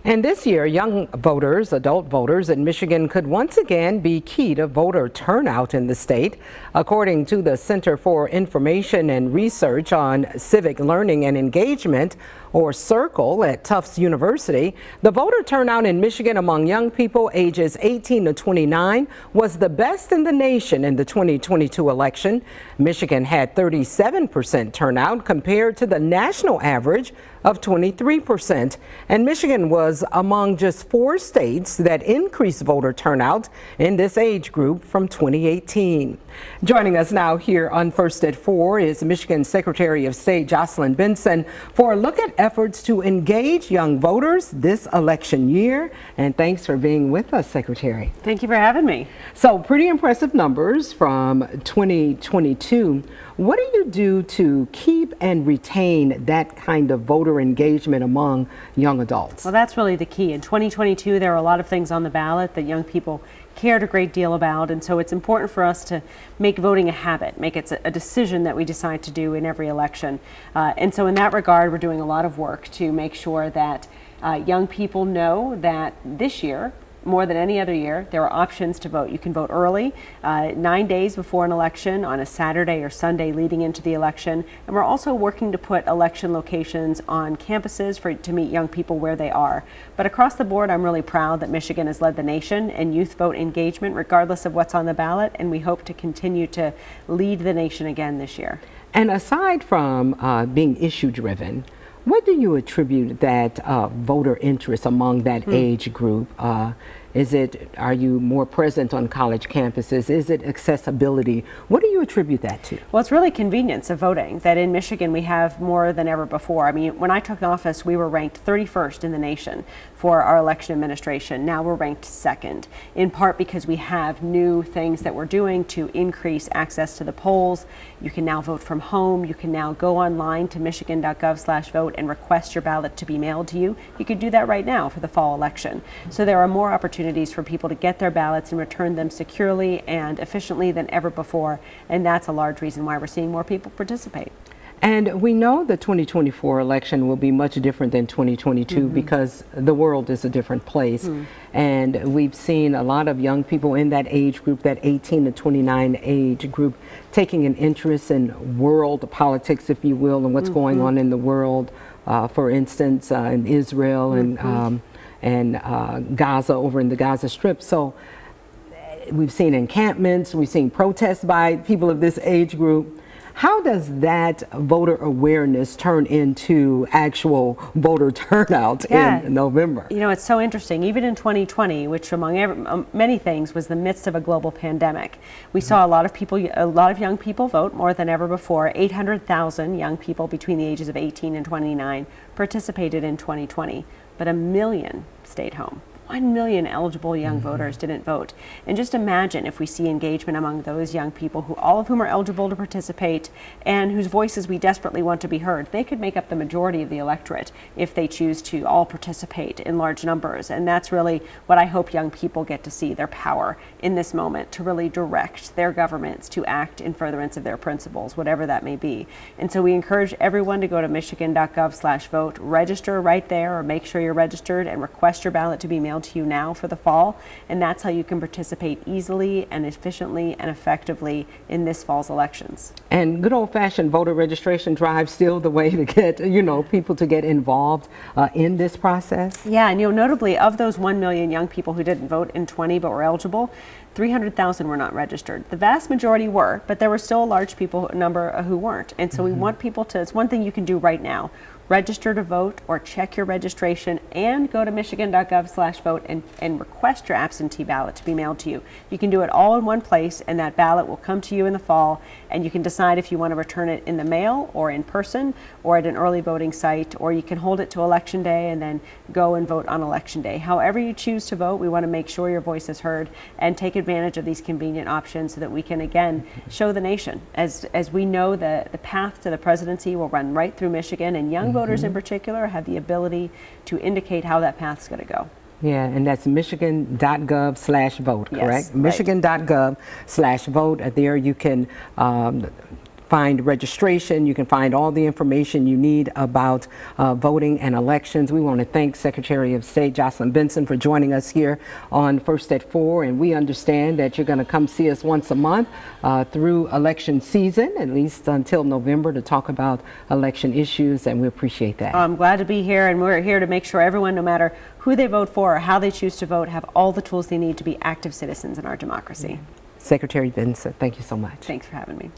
And this year, young voters, adult voters in Michigan could once again be key to voter turnout in the state. According to the Center for Information and Research on Civic Learning and Engagement, or CIRCLE, at Tufts University, the voter turnout in Michigan among young people ages 18 to 29 was the best in the nation in the 2022 election. Michigan had 37% turnout compared to the national average of 23%. And Michigan was among just 4 states that increased voter turnout in this age group from 2018. Joining us now here on First at 4 is Michigan Secretary of State Jocelyn Benson for a look at efforts to engage young voters this election year. And thanks for being with us, Secretary. Thank you for having me. So pretty impressive numbers from 2022. What do you do to keep and retain that kind of voter engagement among young adults? Well, that's really the key. In 2022, there are a lot of things on the ballot that young people cared a great deal about, and so it's important for us to make voting a habit, make it a decision that we decide to do in every election. And so in that regard, we're doing a lot of work to make sure that young people know that this year, more than any other year, there are options to vote. You can vote early, 9 days before an election, on a Saturday or Sunday leading into the election. And we're also working to put election locations on campuses to meet young people where they are. But across the board, I'm really proud that Michigan has led the nation in youth vote engagement, regardless of what's on the ballot, and we hope to continue to lead the nation again this year. And aside from being issue-driven, what do you attribute that voter interest among that age group? Are you more present on college campuses? Is it accessibility? What do you attribute that to? Well, it's really convenience of voting, that in Michigan we have more than ever before. I mean, when I took office, we were ranked 31st in the nation for our election administration. Now we're ranked 2nd, in part because we have new things that we're doing to increase access to the polls. You can now vote from home. You can now go online to michigan.gov/vote and request your ballot to be mailed to you. You could do that right now for the fall election. So there are more opportunities for people to get their ballots and return them securely and efficiently than ever before, and that's a large reason why we're seeing more people participate. And we know the 2024 election will be much different than 2022 because the world is a different place. And we've seen a lot of young people in that age group, that 18 to 29 age group, taking an interest in world politics, if you will, and what's going on in the world. For instance, in Israel and Gaza, over in the Gaza Strip. So we've seen encampments, we've seen protests by people of this age group. How does that voter awareness turn into actual voter turnout in November? You know, it's so interesting. Even in 2020, which among many things was the midst of a global pandemic, we saw a lot of young people vote more than ever before. 800,000 young people between the ages of 18 and 29 participated in 2020, but 1 million stayed home. 1 million eligible young voters didn't vote. And just imagine if we see engagement among those young people, all of whom are eligible to participate and whose voices we desperately want to be heard. They could make up the majority of the electorate if they choose to all participate in large numbers. And that's really what I hope young people get to see, their power in this moment to really direct their governments to act in furtherance of their principles, whatever that may be. And so we encourage everyone to go to michigan.gov/vote, register right there, or make sure you're registered and request your ballot to be mailed to you now for the fall, and that's how you can participate easily and efficiently and effectively in this fall's elections. And good old-fashioned voter registration drive still the way to get, people to get involved in this process? Yeah, and notably, of those 1 million young people who didn't vote in 20 but were eligible, 300,000 were not registered. The vast majority were, but there were still a large number who weren't. And so we want people to, it's one thing you can do right now, register to vote or check your registration and go to michigan.gov/vote and request your absentee ballot to be mailed to you. You can do it all in one place, and that ballot will come to you in the fall, and you can decide if you want to return it in the mail or in person or at an early voting site, or you can hold it to election day and then go and vote on election day. However you choose to vote, we want to make sure your voice is heard and take advantage of these convenient options so that we can again show the nation. As we know, the path to the presidency will run right through Michigan, and young voters in particular have the ability to indicate how that path's going to go. Yeah, and that's michigan.gov/vote, correct? Yes, right. Michigan.gov/vote. There you can find registration. You can find all the information you need about voting and elections. We want to thank Secretary of State Jocelyn Benson for joining us here on First at 4. And we understand that you're going to come see us once a month through election season, at least until November, to talk about election issues, and we appreciate that. I'm glad to be here, and we're here to make sure everyone, no matter who they vote for or how they choose to vote, have all the tools they need to be active citizens in our democracy. Secretary Benson, thank you so much. Thanks for having me.